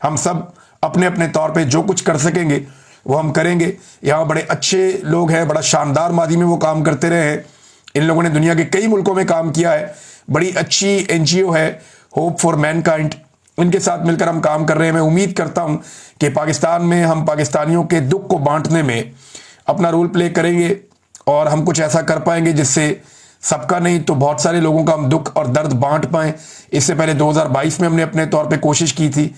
ہم سب اپنے اپنے طور پہ جو کچھ کر سکیں گے وہ ہم کریں گے. یہاں بڑے اچھے لوگ ہیں, بڑا شاندار ماضی میں وہ کام کرتے رہے ہیں. ان لوگوں نے دنیا کے کئی ملکوں میں کام کیا ہے. بڑی اچھی NGO ہے ہوپ فار مین کائنڈ, ان کے ساتھ مل کر ہم کام کر رہے ہیں. میں امید کرتا ہوں کہ پاکستان میں ہم پاکستانیوں کے دکھ کو بانٹنے میں اپنا رول پلے کریں گے اور ہم کچھ ایسا کر پائیں گے جس سے سب کا نہیں تو بہت سارے لوگوں کا ہم دکھ اور درد بانٹ پائیں. اس سے پہلے 2022 میں ہم نے اپنے طور پہ کوشش کی تھی,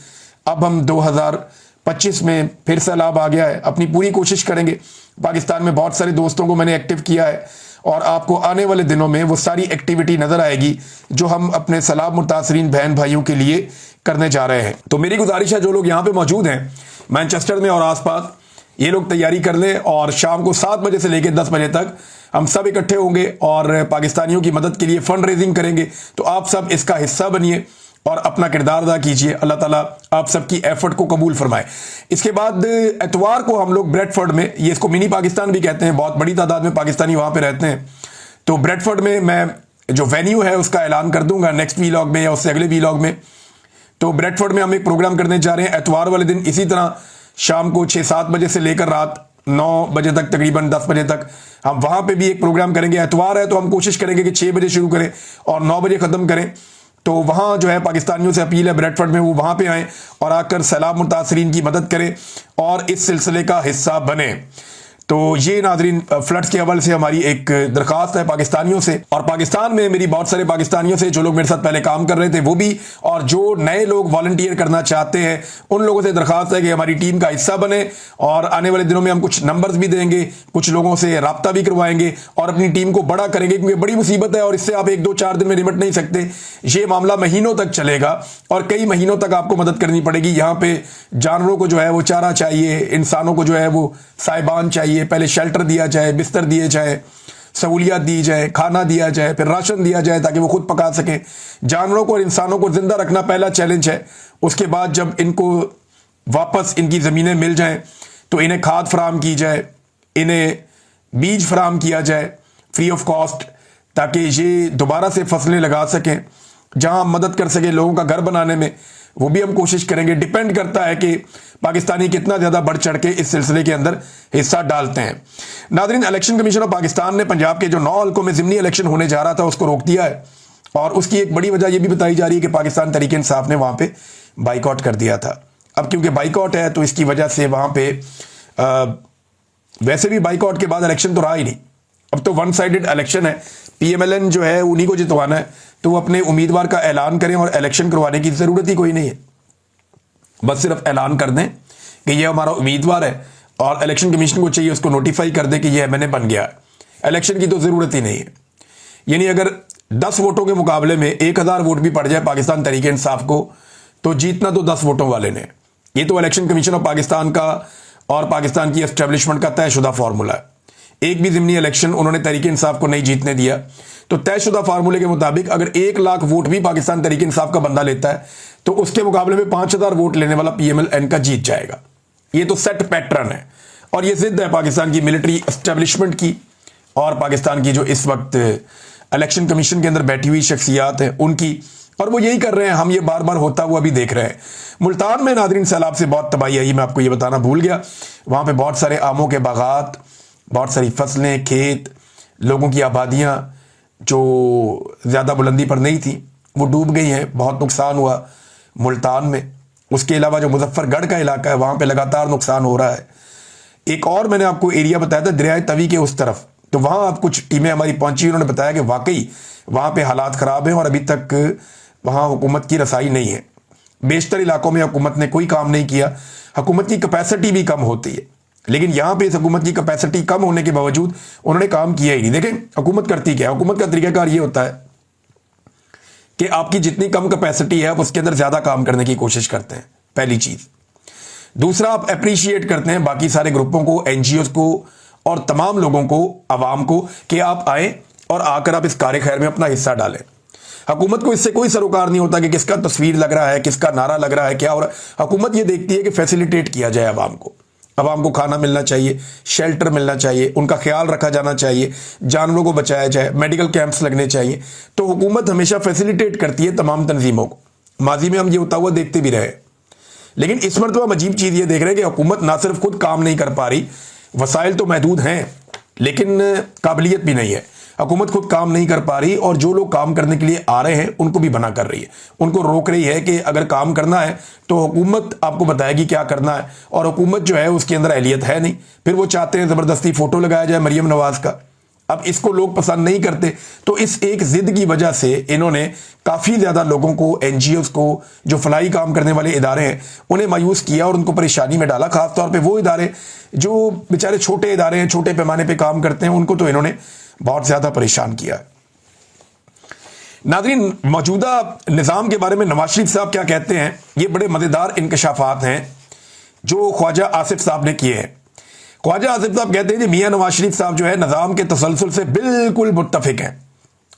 اب ہم 2025 میں پھر سیلاب آ گیا ہے, اپنی پوری کوشش کریں گے. پاکستان میں بہت سارے دوستوں کو میں نے ایکٹیو کیا ہے اور آپ کو آنے والے دنوں میں وہ ساری ایکٹیویٹی نظر آئے گی جو ہم اپنے سیلاب متاثرین بہن بھائیوں کے لیے کرنے جا رہے ہیں. تو میری گزارش ہے جو لوگ یہاں پہ موجود ہیں مانچسٹر میں اور آس پاس, یہ لوگ تیاری کر لیں اور شام کو 7 بجے سے لے کے 10 بجے تک ہم سب اکٹھے ہوں گے اور پاکستانیوں کی مدد کے لیے فنڈ ریزنگ کریں گے. تو آپ سب اس کا حصہ بنیے اور اپنا کردار ادا کیجیے. اللہ تعالیٰ آپ سب کی ایفرٹ کو قبول فرمائے. اس کے بعد اتوار کو ہم لوگ بریڈ فورڈ میں, یہ اس کو منی پاکستان بھی کہتے ہیں, بہت بڑی تعداد میں پاکستانی وہاں پہ رہتے ہیں, تو بریڈ فورڈ میں جو وینیو ہے اس کا اعلان کر دوں گا نیکسٹ ویلاگ میں یا اس سے اگلے ویلاگ میں. تو بریڈ فورڈ میں ہم ایک پروگرام کرنے جا رہے ہیں اتوار والے دن, اسی طرح شام کو 6-7 بجے سے لے کر رات 9 بجے تک, تقریباً 10 بجے تک ہم وہاں پہ بھی ایک پروگرام کریں گے. اتوار ہے تو ہم کوشش کریں گے کہ 6 بجے شروع کریں اور 9 بجے ختم کریں. تو وہاں جو ہے پاکستانیوں سے اپیل ہے بریڈ فورڈ میں وہ وہاں پہ آئیں اور آ کر سیلاب متاثرین کی مدد کریں اور اس سلسلے کا حصہ بنیں. تو یہ ناظرین فلڈز کے حوالے سے ہماری ایک درخواست ہے پاکستانیوں سے, اور پاکستان میں میری بہت سارے پاکستانیوں سے جو لوگ میرے ساتھ پہلے کام کر رہے تھے وہ بھی, اور جو نئے لوگ والنٹیئر کرنا چاہتے ہیں ان لوگوں سے درخواست ہے کہ ہماری ٹیم کا حصہ بنے. اور آنے والے دنوں میں ہم کچھ نمبرز بھی دیں گے, کچھ لوگوں سے رابطہ بھی کروائیں گے اور اپنی ٹیم کو بڑا کریں گے, کیونکہ بڑی مصیبت ہے اور اس سے آپ 1-2-4 دن میں نمٹ نہیں سکتے. یہ معاملہ مہینوں تک چلے گا اور کئی مہینوں تک آپ کو مدد کرنی پڑے گی. یہاں پہ جانوروں کو جو ہے وہ چارہ چاہیے, انسانوں کو جو ہے وہ سائبان چاہیے, پہلے شیلٹر دیا جائے, بستر دیے جائے, سہولیات دی جائے, کھانا دیا جائے, پھر راشن دیا جائے تاکہ وہ خود پکا سکیں. جانوروں کو اور انسانوں کو زندہ رکھنا پہلا چیلنج ہے. اس کے بعد جب ان کو واپس ان کی زمینیں مل جائیں تو انہیں کھاد فراہم کی جائے, انہیں بیج فراہم کیا جائے فری آف کاسٹ, تاکہ یہ دوبارہ سے فصلیں لگا سکیں. جہاں ہم مدد کر سکیں لوگوں کا گھر بنانے میں وہ بھی ہم کوشش کریں گے. ڈیپینڈ کرتا ہے کہ پاکستانی کتنا زیادہ بڑھ چڑھ کے اس سلسلے کے اندر حصہ ڈالتے ہیں. ناظرین, الیکشن کمیشن آف پاکستان نے پنجاب کے جو 9 حلقوں میں ضمنی الیکشن ہونے جا رہا تھا اس کو روک دیا ہے, اور اس کی ایک بڑی وجہ یہ بھی بتائی جا رہی ہے کہ پاکستان تحریک انصاف نے وہاں پہ بائیکاٹ کر دیا تھا. اب کیونکہ بائیکاٹ ہے تو اس کی وجہ سے وہاں پہ ویسے بھی بائیکاٹ کے بعد الیکشن تو رہا ہی نہیں, اب تو ون سائیڈڈ الیکشن ہے. PMLN جو ہے انہی کو جتوانا ہے تو وہ اپنے امیدوار کا اعلان کریں اور الیکشن کروانے کی ضرورت ہی کوئی نہیں ہے. بس صرف اعلان کر دیں کہ یہ ہمارا امیدوار ہے اور الیکشن کمیشن کو چاہیے اس کو نوٹیفائی کر دے کہ یہ MNA بن گیا. الیکشن کی تو ضرورت ہی نہیں ہے. یعنی اگر 10 ووٹوں کے مقابلے میں 1000 ووٹ بھی پڑ جائے پاکستان تحریک انصاف کو تو جیتنا تو 10 ووٹوں والے نے. یہ تو الیکشن کمیشن آف پاکستان کا اور پاکستان کی اسٹیبلشمنٹ کا طے شدہ فارمولہ ہے. ایک بھی ضمنی الیکشن انہوں نے تحریک انصاف کو نہیں جیتنے دیا. تو طے شدہ فارمولے کے مطابق اگر 1 لاکھ ووٹ بھی پاکستان تحریک انصاف کا بندہ لیتا ہے تو اس کے مقابلے میں 5000 ووٹ لینے والا PMLN کا جیت جائے گا. یہ تو سیٹ پیٹرن ہے اور یہ ضد ہے پاکستان کی ملٹری اسٹیبلشمنٹ کی اور پاکستان کی جو اس وقت الیکشن کمیشن کے اندر بیٹھی ہوئی شخصیات ہیں ان کی, اور وہ یہی کر رہے ہیں. ہم یہ بار بار ہوتا ہوا بھی دیکھ رہے ہیں. ملتان میں ناظرین سیلاب سے بہت تباہی آئی, میں آپ کو یہ بتانا بھول گیا. وہاں پہ بہت سارے آموں کے باغات, بہت ساری فصلیں, کھیت, لوگوں کی آبادیاں جو زیادہ بلندی پر نہیں تھیں وہ ڈوب گئی ہیں. بہت نقصان ہوا ملتان میں. اس کے علاوہ جو مظفر گڑھ کا علاقہ ہے وہاں پہ لگاتار نقصان ہو رہا ہے. ایک اور میں نے آپ کو ایریا بتایا تھا دریائے توی کے اس طرف, تو وہاں اب کچھ ٹیمیں ہماری پہنچی, انہوں نے بتایا کہ واقعی وہاں پہ حالات خراب ہیں اور ابھی تک وہاں حکومت کی رسائی نہیں ہے. بیشتر علاقوں میں حکومت نے کوئی کام نہیں کیا. حکومت کی کیپیسٹی بھی کم ہوتی ہے, لیکن یہاں پہ اس حکومت کی کیپیسٹی کم ہونے کے باوجود انہوں نے کام کیا ہی نہیں. دیکھیں حکومت کرتی کیا, حکومت کا طریقہ کار یہ ہوتا ہے کہ آپ کی جتنی کم کیپیسٹی ہے آپ اس کے اندر زیادہ کام کرنے کی کوشش کرتے ہیں, پہلی چیز. دوسرا, آپ اپریشیٹ کرتے ہیں باقی سارے گروپوں کو, NGOs کو اور تمام لوگوں کو, عوام کو, کہ آپ آئیں اور آ کر آپ اس کار خیر میں اپنا حصہ ڈالیں. حکومت کو اس سے کوئی سروکار نہیں ہوتا کہ کس کا تصویر لگ رہا ہے, کس کا نعرہ لگ رہا ہے, کیا ہو رہا ہے. حکومت یہ دیکھتی ہے کہ فیسیلیٹیٹ کیا جائے عوام کو. عوام کو کھانا ملنا چاہیے, شیلٹر ملنا چاہیے, ان کا خیال رکھا جانا چاہیے, جانوروں کو بچایا جائے, میڈیکل کیمپس لگنے چاہیے. تو حکومت ہمیشہ فیسیلیٹیٹ کرتی ہے تمام تنظیموں کو. ماضی میں ہم یہ ہوتا ہوا دیکھتے بھی رہے. لیکن اس مرتبہ ہم عجیب چیز یہ دیکھ رہے ہیں کہ حکومت نہ صرف خود کام نہیں کر پا رہی، وسائل تو محدود ہیں لیکن قابلیت بھی نہیں ہے، حکومت خود کام نہیں کر پا رہی، اور جو لوگ کام کرنے کے لیے آ رہے ہیں ان کو بھی منع کر رہی ہے، ان کو روک رہی ہے کہ اگر کام کرنا ہے تو حکومت آپ کو بتائے گی کیا کرنا ہے، اور حکومت جو ہے اس کے اندر اہلیت ہے نہیں۔ پھر وہ چاہتے ہیں زبردستی فوٹو لگایا جائے مریم نواز کا، اب اس کو لوگ پسند نہیں کرتے، تو اس ایک ضد کی وجہ سے انہوں نے کافی زیادہ لوگوں کو، این جی اوز کو، جو فلاحی کام کرنے والے ادارے ہیں انہیں مایوس کیا اور ان کو پریشانی میں ڈالا۔ خاص طور پہ وہ ادارے جو بیچارے چھوٹے ادارے ہیں، چھوٹے پیمانے پہ کام کرتے ہیں، ان کو تو انہوں نے بہت زیادہ پریشان کیا ہے۔ ناظرین، موجودہ نظام کے بارے میں نواز شریف صاحب کیا کہتے ہیں، یہ بڑے مزیدار انکشافات ہیں جو خواجہ آصف صاحب نے کیے ہیں۔ خواجہ آصف صاحب کہتے ہیں کہ میاں نواز شریف صاحب جو ہے نظام کے تسلسل سے بالکل متفق ہیں،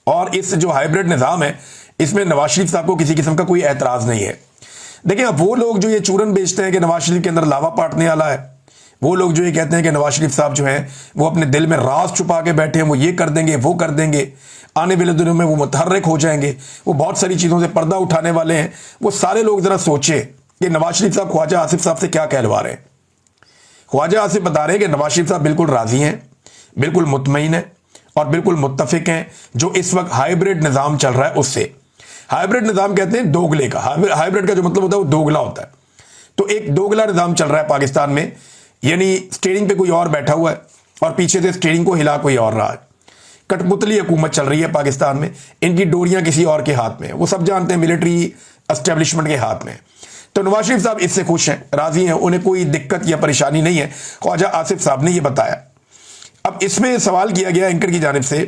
اور اس جو ہائیبرڈ نظام ہے اس میں نواز شریف صاحب کو کسی قسم کا کوئی اعتراض نہیں ہے۔ دیکھیں، اب وہ لوگ جو یہ چورن بیچتے ہیں کہ نواز شریف کے اندر لاوا پاٹنے والا ہے، وہ لوگ جو یہ کہتے ہیں کہ نواز شریف صاحب جو ہیں وہ اپنے دل میں راز چھپا کے بیٹھے ہیں، وہ یہ کر دیں گے، وہ کر دیں گے، آنے والے دنوں میں وہ متحرک ہو جائیں گے، وہ بہت ساری چیزوں سے پردہ اٹھانے والے ہیں، وہ سارے لوگ ذرا سوچیں کہ نواز شریف صاحب خواجہ آصف صاحب سے کیا کہلوا رہے ہیں۔ خواجہ آصف بتا رہے ہیں کہ نواز شریف صاحب بالکل راضی ہیں، بالکل مطمئن ہیں اور بالکل متفق ہیں جو اس وقت ہائیبرڈ نظام چل رہا ہے اس سے۔ ہائیبرڈ نظام کہتے ہیں دوگلے کا، ہائیبرڈ کا جو مطلب ہوتا ہے وہ دوگلا ہوتا ہے، تو ایک دوگلا نظام چل رہا ہے پاکستان میں، یعنی سٹیئرنگ پہ کوئی اور بیٹھا ہوا ہے اور پیچھے سے سٹیئرنگ کو ہلا کوئی اور رہا ہے۔ کٹ پتلی حکومت چل رہی ہے پاکستان میں، ان کی ڈوریاں کسی اور کے ہاتھ میں ہیں، وہ سب جانتے ہیں ملٹری اسٹیبلشمنٹ کے ہاتھ میں۔ تو نواز شریف صاحب اس سے خوش ہیں، راضی ہیں، انہیں کوئی دقت یا پریشانی نہیں ہے، خواجہ آصف صاحب نے یہ بتایا۔ اب اس میں سوال کیا گیا اینکر کی جانب سے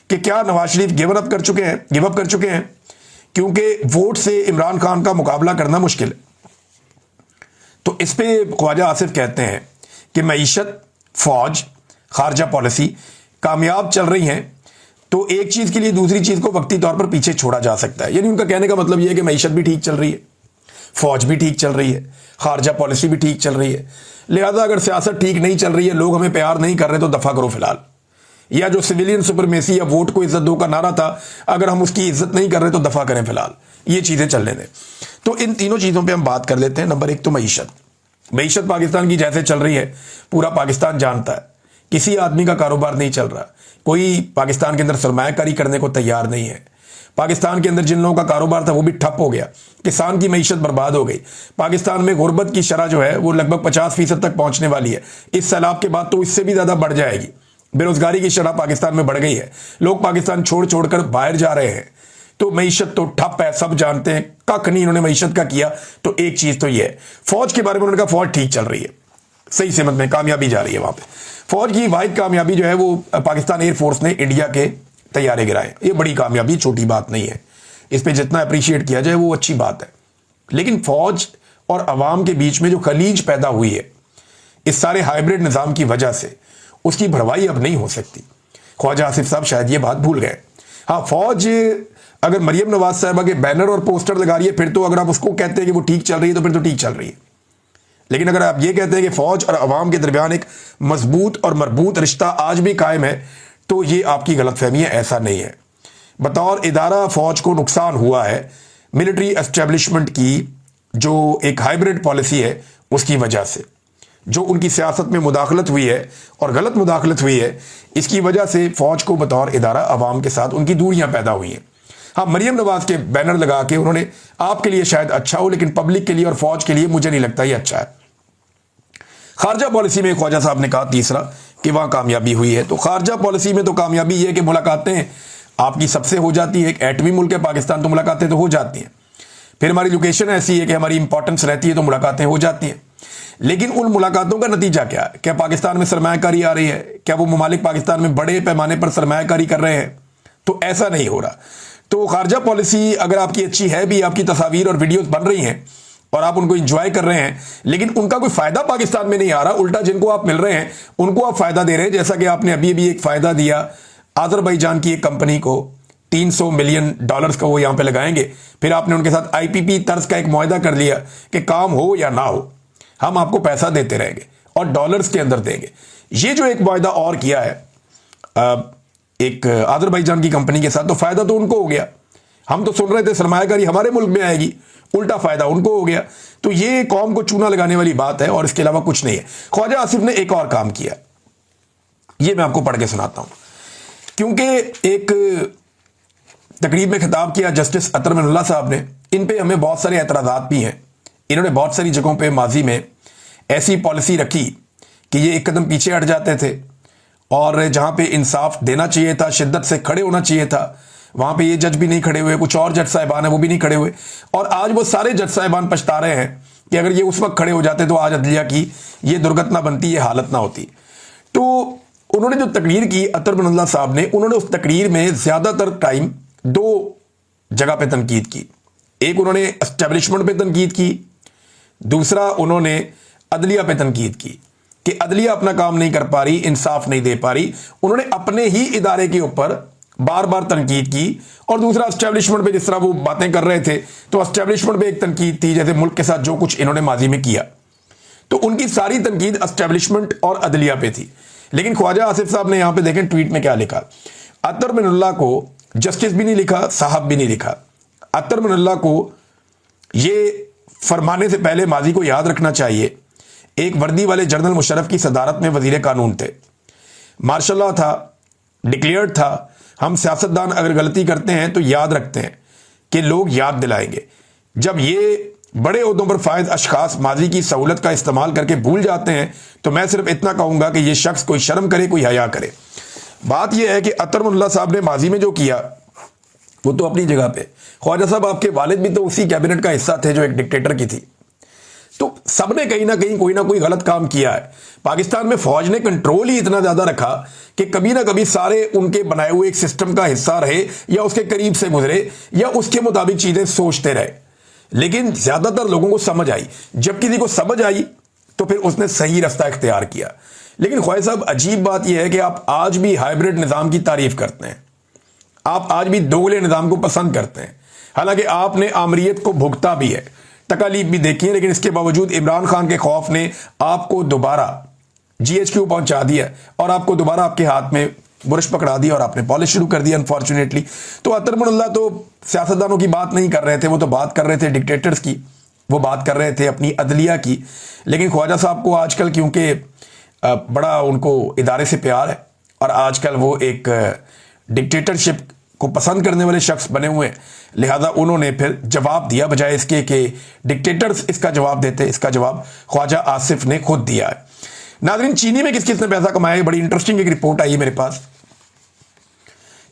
کہ کیا نواز شریف گیو اپ کر چکے ہیں کیونکہ ووٹ سے عمران خان کا مقابلہ کرنا مشکل ہے۔ تو اس پہ خواجہ آصف کہتے ہیں کہ معیشت، فوج، خارجہ پالیسی کامیاب چل رہی ہیں تو ایک چیز کے لیے دوسری چیز کو وقتی طور پر پیچھے چھوڑا جا سکتا ہے۔ یعنی ان کا کہنے کا مطلب یہ ہے کہ معیشت بھی ٹھیک چل رہی ہے، فوج بھی ٹھیک چل رہی ہے، خارجہ پالیسی بھی ٹھیک چل رہی ہے، لہذا اگر سیاست ٹھیک نہیں چل رہی ہے، لوگ ہمیں پیار نہیں کر رہے تو دفع کرو فی الحال۔ یا جو سویلین سپرمیسی یا ووٹ کو عزت دو کا نعرہ تھا، اگر ہم اس کی عزت نہیں کر رہے تو دفع کریں فی الحال، یہ چیزیں چلنے دیں۔ تو ان تینوں چیزوں پہ ہم بات کر لیتے ہیں۔ نمبر ایک تو معیشت پاکستان کی جیسے چل رہی ہے پورا پاکستان جانتا ہے، کسی آدمی کا کاروبار نہیں چل رہا، کوئی پاکستان کے اندر سرمایہ کاری کرنے کو تیار نہیں ہے۔ پاکستان کے اندر جن لوگوں کا کاروبار تھا وہ بھی ٹھپ ہو گیا، کسان کی معیشت برباد ہو گئی۔ پاکستان میں غربت کی شرح جو ہے وہ لگ بھگ 50% تک پہنچنے والی ہے، اس سیلاب کے بعد تو اس سے بھی زیادہ بڑھ جائے گی۔ بے روزگاری کی شرح پاکستان میں بڑھ گئی ہے، لوگ پاکستان چھوڑ کر باہر جا رہے ہیں، تو معیشت تو ٹھپ ہے، سب جانتے ہیں، کک نہیں انہوں نے معیشت کا کیا۔ تو ایک چیز تو یہ ہے۔ فوج کے بارے میں انہوں نے کہا فوج ٹھیک چل رہی ہے، صحیح سمت میں کامیابی جا رہی ہے وہاں پہ۔ فوج کی واحد کامیابی جو ہے وہ پاکستان ایئر فورس نے انڈیا کے طیارے گرائے، یہ بڑی کامیابی، چھوٹی بات نہیں ہے، اس پہ جتنا اپریشیٹ کیا جائے وہ اچھی بات ہے۔ لیکن فوج اور عوام کے بیچ میں جو خلیج پیدا ہوئی ہے اس سارے ہائیبرڈ نظام کی وجہ سے، اس کی بھروائی اب نہیں ہو سکتی۔ خواجہ آصف صاحب شاید یہ بات بھول گئے۔ ہاں، فوج اگر مریم نواز صاحبہ کے بینر اور پوسٹر لگا رہی ہے پھر تو اگر آپ اس کو کہتے ہیں کہ وہ ٹھیک چل رہی ہے تو پھر تو ٹھیک چل رہی ہے، لیکن اگر آپ یہ کہتے ہیں کہ فوج اور عوام کے درمیان ایک مضبوط اور مربوط رشتہ آج بھی قائم ہے تو یہ آپ کی غلط فہمی ہے، ایسا نہیں ہے۔ بطور ادارہ فوج کو نقصان ہوا ہے ملٹری اسٹیبلشمنٹ کی جو ایک ہائیبرڈ پالیسی ہے اس کی وجہ سے، جو ان کی سیاست میں مداخلت ہوئی ہے اور غلط مداخلت ہوئی ہے، اس کی وجہ سے فوج کو بطور ادارہ عوام کے ساتھ ان کی دوریاں پیدا ہوئی ہیں۔ ہاں، مریم نواز کے بینر لگا کے انہوں نے آپ کے لیے شاید اچھا ہو، لیکن پبلک کے لیے اور فوج کے لیے مجھے نہیں لگتا یہ اچھا ہے۔ خارجہ پالیسی میں خواجہ صاحب نے کہا تیسرا کہ وہاں کامیابی ہوئی ہے، تو خارجہ پالیسی میں تو کامیابی یہ ہے کہ ملاقاتیں آپ کی سب سے ہو جاتی ہے، ایک ایٹمی ملک ہے پاکستان تو ملاقاتیں تو ہو جاتی ہیں، پھر ہماری لوکیشن ایسی ہے کہ ہماری امپورٹنس رہتی ہے تو ملاقاتیں ہو جاتی ہیں۔ لیکن ان ملاقاتوں کا نتیجہ کیا ہے؟ کیا پاکستان میں سرمایہ کاری آ رہی ہے؟ کیا وہ ممالک پاکستان میں بڑے پیمانے پر سرمایہ کاری کر رہے ہیں؟ تو ایسا نہیں ہو رہا۔ تو خارجہ پالیسی اگر آپ کی اچھی ہے بھی، آپ کی تصاویر اور ویڈیوز بن رہی ہیں اور آپ ان کو انجوائے کر رہے ہیں، لیکن ان کا کوئی فائدہ پاکستان میں نہیں آ رہا، الٹا جن کو آپ مل رہے ہیں ان کو آپ فائدہ دے رہے ہیں، جیسا کہ آپ نے ابھی ایک فائدہ دیا آذربائیجان کی ایک کمپنی کو، $300 ملین کا وہ یہاں پہ لگائیں گے، پھر آپ نے ان کے ساتھ آئی پی پی طرز کا ایک معاہدہ کر لیا کہ کام ہو یا نہ ہو ہم آپ کو پیسہ دیتے رہیں گے اور ڈالرز کے اندر دیں گے۔ یہ جو ایک معاہدہ اور کیا ہے ایک آذربائیجان کی کمپنی کے ساتھ، تو فائدہ تو ان کو ہو گیا۔ ہم تو سن رہے تھے سرمایہ کاری ہمارے ملک میں آئے گی، الٹا فائدہ ان کو ہو گیا. تو یہ قوم کو چونا لگانے والی بات ہے اور اس کے علاوہ کچھ نہیں ہے. خواجہ آصف نے ایک اور کام کیا, یہ میں آپ کو پڑھ کے سناتا ہوں. کیونکہ ایک تقریب میں خطاب کیا جسٹس اطہر من اللہ صاحب نے, ان پہ ہمیں بہت سارے اعتراضات بھی ہیں. انہوں نے بہت ساری جگہوں پہ ماضی میں ایسی پالیسی رکھی کہ یہ ایک قدم پیچھے ہٹ جاتے تھے, اور جہاں پہ انصاف دینا چاہیے تھا, شدت سے کھڑے ہونا چاہیے تھا, وہاں پہ یہ جج بھی نہیں کھڑے ہوئے, کچھ اور جج صاحبان ہیں وہ بھی نہیں کھڑے ہوئے. اور آج وہ سارے جج صاحبان پچھتا رہے ہیں کہ اگر یہ اس وقت کھڑے ہو جاتے تو آج عدلیہ کی یہ درگت نہ بنتی, یہ حالت نہ ہوتی. تو انہوں نے جو تقریر کی اطہر من اللہ صاحب نے, انہوں نے اس تقریر میں زیادہ تر ٹائم دو جگہ پہ تنقید کی. ایک انہوں نے اسٹیبلشمنٹ پہ تنقید کی, دوسرا انہوں نے عدلیہ پہ تنقید کی کہ عدلیہ اپنا کام نہیں کر پا رہی, انصاف نہیں دے پا رہی. انہوں نے اپنے ہی ادارے کے اوپر بار بار تنقید کی. اور دوسرا اسٹیبلشمنٹ پہ جس طرح وہ باتیں کر رہے تھے, تو اسٹیبلشمنٹ پہ ایک تنقید تھی جیسے ملک کے ساتھ جو کچھ انہوں نے ماضی میں کیا, تو ان کی ساری تنقید اسٹیبلشمنٹ اور عدلیہ پہ تھی. لیکن خواجہ آصف صاحب نے یہاں پہ دیکھیں ٹویٹ میں کیا لکھا. اطہر من اللہ کو جسٹس بھی نہیں لکھا, صاحب بھی نہیں لکھا. اطہر من اللہ کو یہ فرمانے سے پہلے ماضی کو یاد رکھنا چاہیے. ایک وردی والے جنرل مشرف کی صدارت میں وزیر قانون تھے, مارشل لاء تھا, ڈکلیئرڈ تھا. ہم سیاستدان اگر غلطی کرتے ہیں تو یاد رکھتے ہیں کہ لوگ یاد دلائیں گے. جب یہ بڑے عہدوں پر فائز اشخاص ماضی کی سہولت کا استعمال کر کے بھول جاتے ہیں تو میں صرف اتنا کہوں گا کہ یہ شخص کوئی شرم کرے, کوئی حیا کرے. بات یہ ہے کہ اطہر من اللہ صاحب نے ماضی میں جو کیا وہ تو اپنی جگہ پہ. خواجہ صاحب آپ کے والد بھی تو اسی کیبنٹ کا حصہ تھے جو ایک ڈکٹیٹر کی تھی. تو سب نے کہیں نہ کہیں کوئی نہ کوئی غلط کام کیا ہے. پاکستان میں فوج نے کنٹرول ہی اتنا زیادہ رکھا کہ کبھی نہ کبھی سارے ان کے بنائے ہوئے ایک سسٹم کا حصہ رہے, یا اس کے قریب سے گزرے, یا اس کے مطابق چیزیں سوچتے رہے. لیکن زیادہ تر لوگوں کو سمجھ آئی. جب کسی کو سمجھ آئی تو پھر اس نے صحیح رستہ اختیار کیا. لیکن خواجہ صاحب عجیب بات یہ ہے کہ آپ آج بھی ہائبرڈ نظام کی تعریف کرتے ہیں, آپ آج بھی دوگلے نظام کو پسند کرتے ہیں. حالانکہ آپ نے آمریت کو بھگتا بھی ہے, تکالیف بھی دیکھی ہے, لیکن اس کے باوجود عمران خان کے خوف نے آپ کو دوبارہ GHQ پہنچا دیا اور آپ کو دوبارہ آپ کے ہاتھ میں برش پکڑا دیا اور آپ نے پالش شروع کر دیا انفارچونیٹلی. تو اطہر من اللہ تو سیاستدانوں کی بات نہیں کر رہے تھے, وہ تو بات کر رہے تھے ڈکٹیٹرز کی, وہ بات کر رہے تھے اپنی عدلیہ کی. لیکن خواجہ صاحب کو آج کل کیونکہ بڑا ان کو ادارے سے پیار ہے اور آج کل وہ ایک ڈکٹیٹرشپ کو پسند کرنے والے شخص بنے ہوئے ہیں, لہذا انہوں نے پھر جواب دیا بجائے اس کے کہ ڈکٹیٹرز اس کا جواب دیتے. اس کا جواب خواجہ آصف نے خود دیا ہے. ناظرین, چینی میں کس کس نے پیسہ کمایا ہے, بڑی انٹرسٹنگ ایک رپورٹ آئی ہے میرے پاس.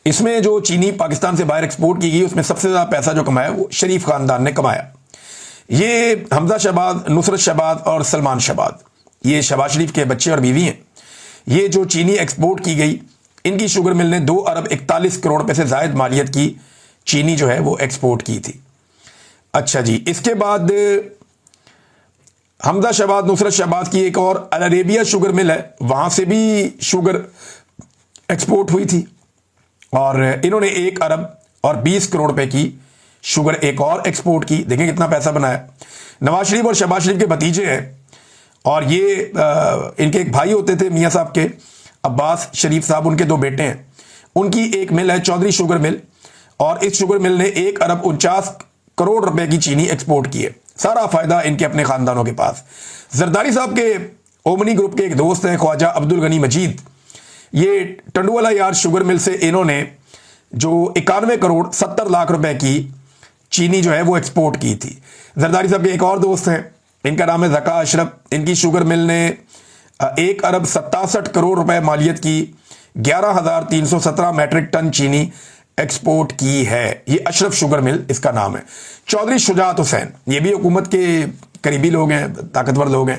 اس میں جو چینی پاکستان سے باہر ایکسپورٹ کی گئی اس میں سب سے زیادہ پیسہ جو کمایا وہ شریف خاندان نے کمایا. یہ حمزہ شہباز, نصرت شہباز اور سلمان شہباز, یہ شہباز شریف کے بچے اور بیوی ہیں. یہ جو چینی ایکسپورٹ کی گئی, ان کی شوگر مل نے 2 ارب 41 کروڑ روپے سے زائد مالیت کی چینی جو ہے وہ ایکسپورٹ کی تھی. اچھا جی, اس کے بعد حمزہ شہباز, نصرت شہباز کی ایک اور العربیہ شوگر مل ہے, وہاں سے بھی شوگر ایکسپورٹ ہوئی تھی اور انہوں نے 1 ارب اور 20 کروڑ روپے کی شوگر ایک اور ایکسپورٹ کی. دیکھیں کتنا پیسہ بنایا. نواز شریف اور شہباز شریف کے بھتیجے ہیں اور یہ ان کے ایک بھائی ہوتے تھے میاں صاحب کے, عباس شریف صاحب, ان کے 2 بیٹے ہیں. ان کی ایک مل ہے چودھری شوگر مل, اور اس شوگر مل نے 1 ارب 49 کروڑ روپے کی چینی ایکسپورٹ کی ہے. سارا فائدہ ان کے اپنے خاندانوں کے پاس. زرداری صاحب کے اومنی گروپ کے ایک دوست ہیں خواجہ عبد الغنی مجید, یہ ٹنڈوالا یار شوگر مل سے انہوں نے جو 91 کروڑ 70 لاکھ روپے کی چینی جو ہے وہ ایکسپورٹ کی تھی. زرداری صاحب کے ایک اور دوست ہیں, ان کا نام ہے ذکا اشرف, ان کی شوگر مل نے 1 ارب 67 کروڑ روپے مالیت کی 11,317 میٹرک ٹن چینی ایکسپورٹ کی ہے. یہ اشرف شوگر مل اس کا نام ہے. چودھری شجاعت حسین, یہ بھی حکومت کے قریبی لوگ ہیں, طاقتور لوگ ہیں.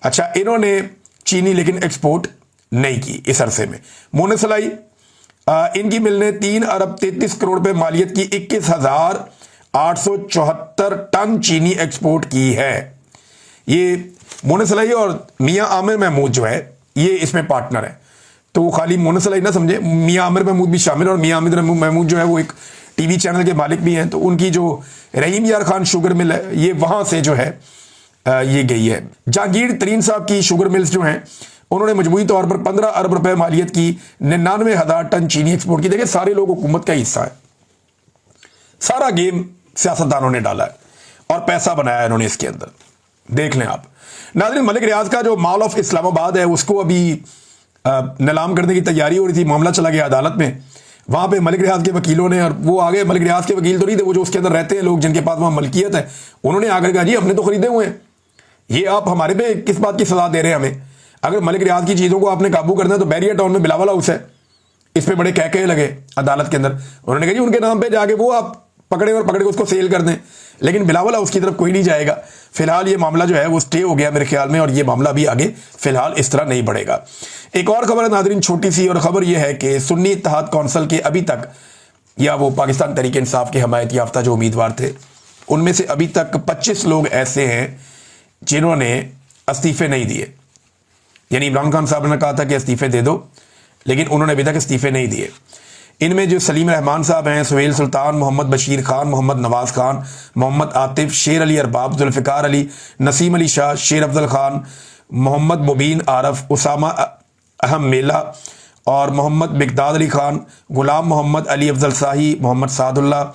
اچھا, انہوں نے چینی لیکن ایکسپورٹ نہیں کی اس عرصے میں. مونس سلائی, ان کی مل نے 3 ارب 33 کروڑ روپے مالیت کی 21,874 ٹن چینی ایکسپورٹ کی ہے. یہ مونس سلائی اور میاں عامر محمود جو ہے یہ اس میں پارٹنر ہیں. تو خالی مونس سلائی نہ سمجھے, میاں عامر محمود بھی شامل, اور میاں عامر محمود جو ہے وہ ایک ٹی وی چینل کے مالک بھی ہیں. تو ان کی جو رحیم یار خان شوگر مل ہے یہ وہاں سے جو ہے یہ گئی ہے. جہانگیر ترین صاحب کی شوگر ملز جو ہیں انہوں نے مجموعی طور پر 15 ارب روپے مالیت کی 99,000 ٹن چینی ایکسپورٹ کی. دیکھیں سارے لوگ حکومت کا حصہ ہے, سارا گیم سیاستدانوں نے ڈالا ہے. اور پیسہ بنایا انہوں نے اس کے اندر. دیکھ لیں آپ ناظرین. ملک ریاض کا جو مال آف اسلام آباد ہے اس کو ابھی نیلام کرنے کی تیاری ہو رہی تھی. معاملہ چلا گیا عدالت میں. وہاں پہ ملک ریاض کے وکیلوں نے, اور وہ آگے ملک ریاض کے وکیل تو نہیں تھے, وہ جو اس کے اندر رہتے ہیں لوگ جن کے پاس وہاں ملکیت ہے, انہوں نے آ کر کہا جی ہم نے تو خریدے ہوئے ہیں, یہ آپ ہمارے پہ کس بات کی سزا دے رہے ہیں ہمیں. اگر ملک ریاض کی چیزوں کو آپ نے قابو کرنا ہے تو بیریا ٹاؤن میں بلاول ہاؤس ہے, اس پہ بڑے کہے لگے عدالت کے اندر. انہوں نے کہا جی ان کے نام پہ جا کے وہ آپ پکڑے اور پکڑ کے اس کو سیل کر دیں, لیکن بلاول ہاؤس کی طرف کوئی نہیں جائے گا. فی الحال یہ معاملہ جو ہے وہ سٹے ہو گیا میرے خیال میں, اور یہ معاملہ بھی آگے فی الحال اس طرح نہیں بڑھے گا. ایک اور خبر ہے ناظرین چھوٹی سی, اور خبر یہ ہے کہ سنی اتحاد کونسل کے ابھی تک, یا وہ پاکستان تحریک انصاف کے حمایت یافتہ جو امیدوار تھے, ان میں سے ابھی تک 25 لوگ ایسے ہیں جنہوں نے استعفے نہیں دیے. یعنی عمران خان صاحب نے کہا تھا کہ استعفے دے دو, لیکن انہوں نے ابھی تک استعفے نہیں دیے. ان میں جو سلیم رحمان صاحب ہیں, سہیل سلطان, محمد بشیر خان, محمد نواز خان, محمد عاطف, شیر علی ارباب, ذوالفقار علی, نسیم علی شاہ, شیر افضل خان, محمد مبین عارف, اسامہ احم میلہ اور محمد بغداد علی خان, غلام محمد علی افضل شاہی, محمد سعد اللہ,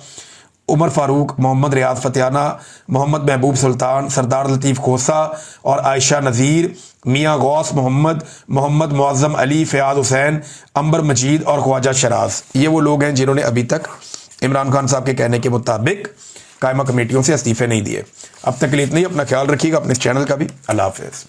عمر فاروق, محمد ریاض فتیانہ, محمد محبوب سلطان, سردار لطیف کھوسا اور عائشہ نذیر, میاں غوث محمد, محمد معظم علی, فیاض حسین, انبر مجید اور خواجہ شراز. یہ وہ لوگ ہیں جنہوں نے ابھی تک عمران خان صاحب کے کہنے کے مطابق قائمہ کمیٹیوں سے استعفے نہیں دیے. اب تک کے لیے اتنا ہی. اپنا خیال رکھیے گا, اپنے اس چینل کا بھی. اللہ حافظ.